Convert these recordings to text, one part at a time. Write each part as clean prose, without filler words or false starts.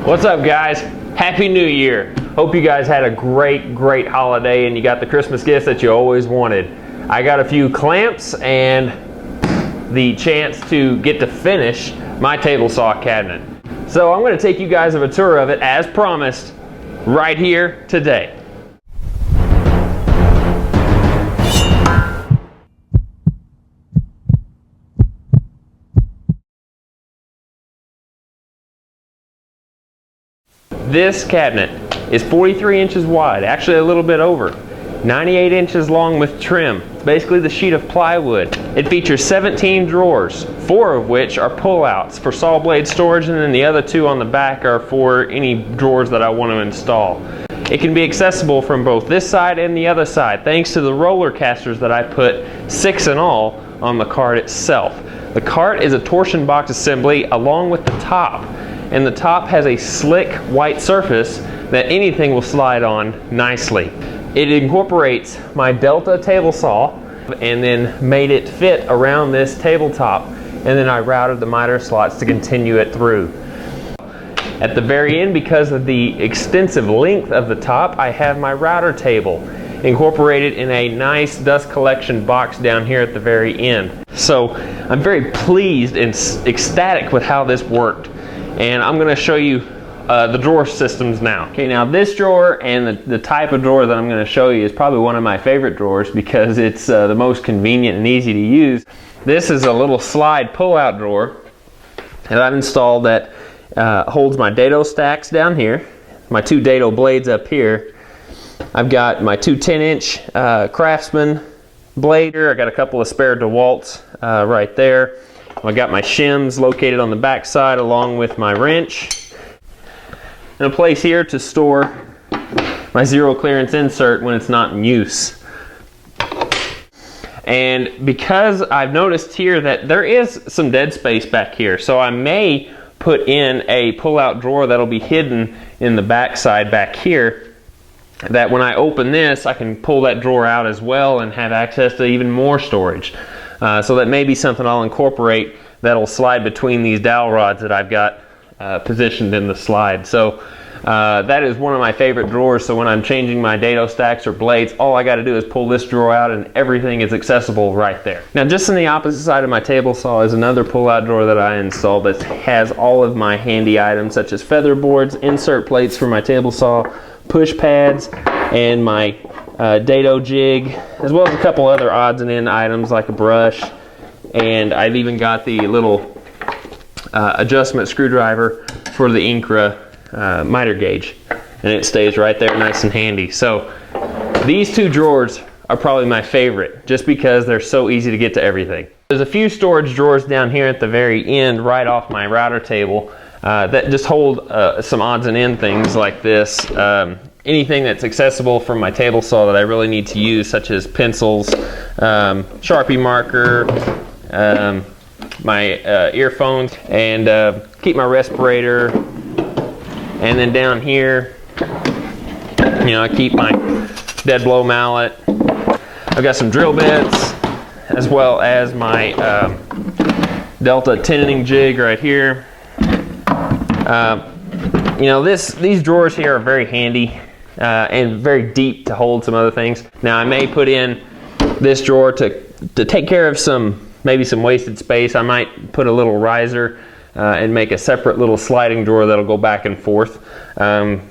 What's up, guys? Happy New Year. Hope you guys had a great holiday and you got the Christmas gifts that you always wanted. I got a few clamps and the chance to get to finish my table saw cabinet. So I'm going to take you guys on a tour of it as promised right here today. This cabinet is 43 inches wide, actually a little bit over, 98 inches long with trim. It's basically the sheet of plywood. It features 17 drawers, 4 of which are pullouts for saw blade storage, and then the other 2 on the back are for any drawers that I want to install. It can be accessible from both this side and the other side thanks to the roller casters that I put, 6 in all, on the cart itself. The cart is a torsion box assembly along with the top. And the top has a slick white surface that anything will slide on nicely. It incorporates my Delta table saw and then made it fit around this tabletop, and then I routed the miter slots to continue it through. At the very end, because of the extensive length of the top, I have my router table incorporated in a nice dust collection box down here at the very end. So I'm very pleased and ecstatic with how this worked. And I'm going to show you the drawer systems now. Okay, now this drawer and the type of drawer that I'm going to show you is probably one of my favorite drawers because it's the most convenient and easy to use. This is a little slide pull-out drawer that I've installed that holds my dado stacks down here, my 2 dado blades up here. I've got my 2 10-inch Craftsman blade here. I got a couple of spare DeWalt's right there. I got my shims located on the back side along with my wrench. And a place here to store my zero clearance insert when it's not in use. And because I've noticed here that there is some dead space back here, so I may put in a pull-out drawer that'll be hidden in the back side back here, that when I open this I can pull that drawer out as well and have access to even more storage. So that may be something I'll incorporate that'll slide between these dowel rods that I've got positioned in the slide. So that is one of my favorite drawers. So when I'm changing my dado stacks or blades, all I got to do is pull this drawer out and everything is accessible right there. Now just on the opposite side of my table saw is another pull-out drawer that I installed that has all of my handy items such as feather boards, insert plates for my table saw, push pads, and my dado jig, as well as a couple other odds and end items like a brush, and I've even got the little adjustment screwdriver for the Incra miter gauge, and it stays right there nice and handy. So these 2 drawers are probably my favorite just because they're so easy to get to everything. There's a few storage drawers down here at the very end right off my router table that just hold some odds and end things like this. Anything that's accessible from my table saw that I really need to use, such as pencils, Sharpie marker, my earphones, and keep my respirator. And then down here, you know, I keep my dead blow mallet. I've got some drill bits, as well as my Delta tenon jig right here. You know, these drawers here are very handy and very deep to hold some other things. Now I may put in this drawer to take care of maybe some wasted space. I might put a little riser and make a separate little sliding drawer that'll go back and forth. But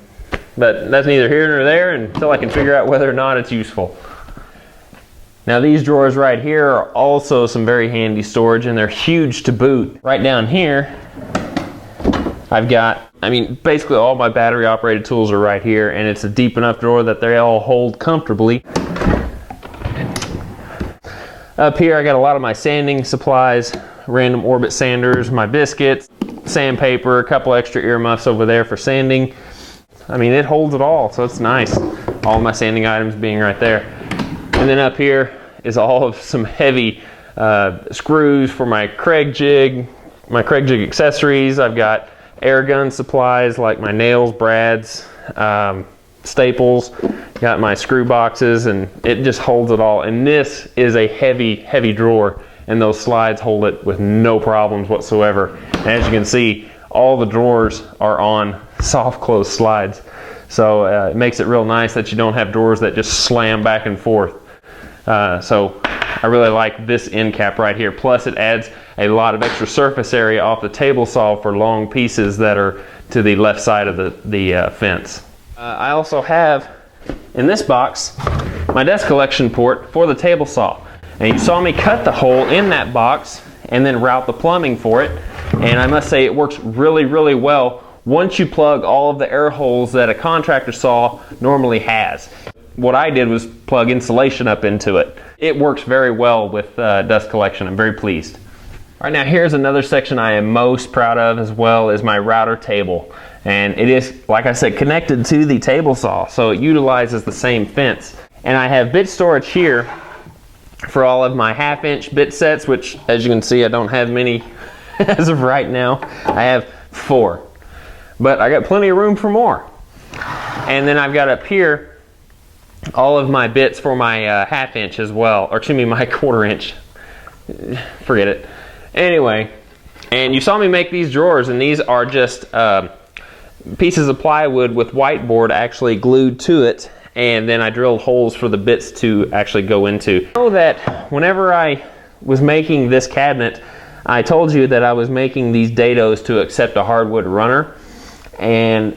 that's neither here nor there until I can figure out whether or not it's useful. Now these drawers right here are also some very handy storage, and they're huge to boot. Right down here I've got, basically all my battery operated tools are right here, and it's a deep enough drawer that they all hold comfortably. Up here I got a lot of my sanding supplies, random orbit sanders, my biscuits, sandpaper, a couple extra earmuffs over there for sanding. It holds it all, so it's nice. All my sanding items being right there. And then up here is all of some heavy screws for my Craig jig accessories. I've got air gun supplies like my nails, brads, staples, got my screw boxes, and it just holds it all. And this is a heavy drawer, and those slides hold it with no problems whatsoever. And as you can see, all the drawers are on soft close slides. So it makes it real nice that you don't have drawers that just slam back and forth. So I really like this end cap right here. Plus it adds a lot of extra surface area off the table saw for long pieces that are to the left side of the fence. I also have in this box my dust collection port for the table saw. And you saw me cut the hole in that box and then route the plumbing for it. And I must say it works really, really well once you plug all of the air holes that a contractor saw normally has. What I did was plug insulation up into it. It works very well with dust collection. I'm very pleased. All right, now here's another section I am most proud of as well, is my router table. And it is, like I said, connected to the table saw, so it utilizes the same fence. And I have bit storage here for all of my 1/2-inch bit sets, which as you can see I don't have many as of right now. I have 4, but I got plenty of room for more. And then I've got up here all of my bits for my 1/2-inch as well, or excuse me, my 1/4-inch. Forget it. Anyway, and you saw me make these drawers, and these are just pieces of plywood with whiteboard actually glued to it, and then I drilled holes for the bits to actually go into. I know that whenever I was making this cabinet, I told you that I was making these dados to accept a hardwood runner, and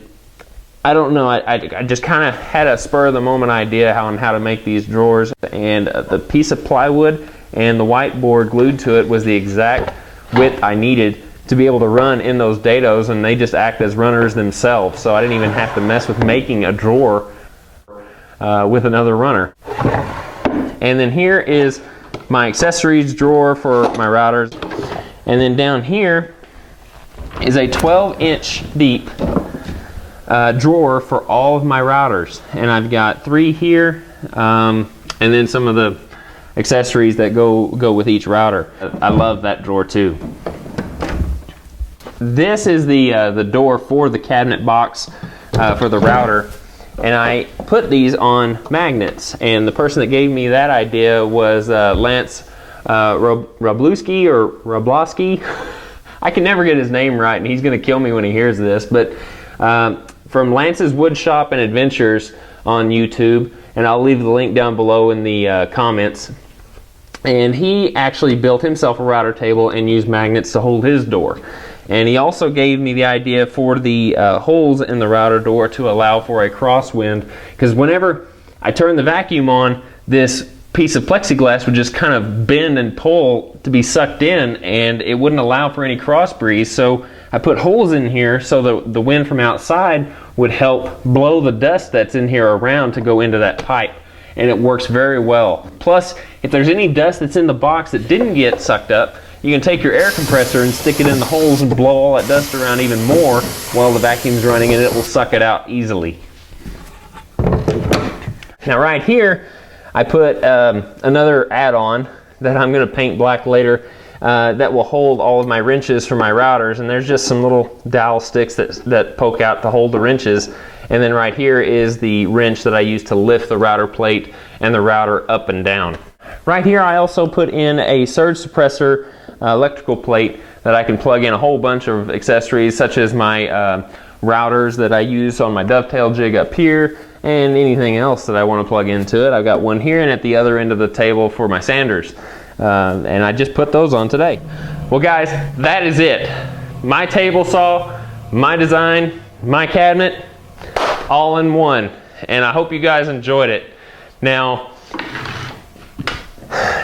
I don't know, I just kind of had a spur of the moment idea on how to make these drawers, and the piece of plywood and the whiteboard glued to it was the exact width I needed to be able to run in those dados, and they just act as runners themselves, so I didn't even have to mess with making a drawer with another runner. And then here is my accessories drawer for my routers, and then down here is a 12-inch deep drawer for all of my routers, and I've got 3 here, and then some of the accessories that go with each router. I love that drawer too. This is the door for the cabinet box for the router, and I put these on magnets, and the person that gave me that idea was Lance Roblowski or Roblowski. I can never get his name right, and he's going to kill me when he hears this, but from Lance's Woodshop and Adventures on YouTube, and I'll leave the link down below in the comments. And he actually built himself a router table and used magnets to hold his door. And he also gave me the idea for the holes in the router door to allow for a crosswind, because whenever I turned the vacuum on, this piece of plexiglass would just kind of bend and pull to be sucked in, and it wouldn't allow for any cross breeze. So I put holes in here so that the wind from outside would help blow the dust that's in here around to go into that pipe. And it works very well. Plus, if there's any dust that's in the box that didn't get sucked up, you can take your air compressor and stick it in the holes and blow all that dust around even more while the vacuum's running, and it will suck it out easily. Now right here, I put another add-on that I'm going to paint black later that will hold all of my wrenches for my routers, and there's just some little dowel sticks that poke out to hold the wrenches. And then right here is the wrench that I use to lift the router plate and the router up and down. Right here I also put in a surge suppressor electrical plate that I can plug in a whole bunch of accessories, such as my routers that I use on my dovetail jig up here, and anything else that I want to plug into it. I've got one here and at the other end of the table for my sanders. And I just put those on today. Well guys, that is it. My table saw, my design, my cabinet, all in one, and I hope you guys enjoyed it. Now,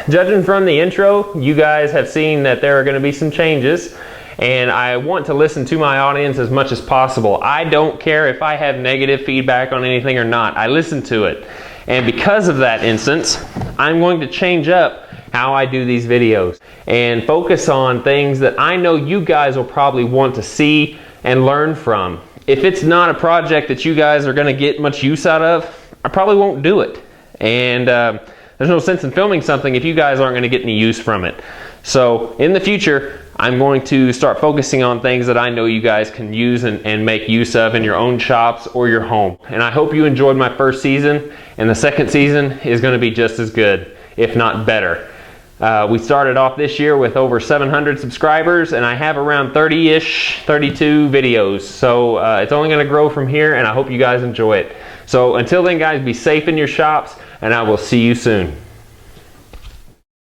judging from the intro, you guys have seen that there are going to be some changes, and I want to listen to my audience as much as possible. I don't care if I have negative feedback on anything or not. I listen to it, and because of that instance, I'm going to change up how I do these videos and focus on things that I know you guys will probably want to see and learn from. If it's not a project that you guys are going to get much use out of, I probably won't do it. And there's no sense in filming something if you guys aren't going to get any use from it. So in the future, I'm going to start focusing on things that I know you guys can use and make use of in your own shops or your home. And I hope you enjoyed my first season, and the second season is going to be just as good, if not better. We started off this year with over 700 subscribers, and I have around 30-ish, 32 videos. So it's only going to grow from here, and I hope you guys enjoy it. So until then, guys, be safe in your shops, and I will see you soon.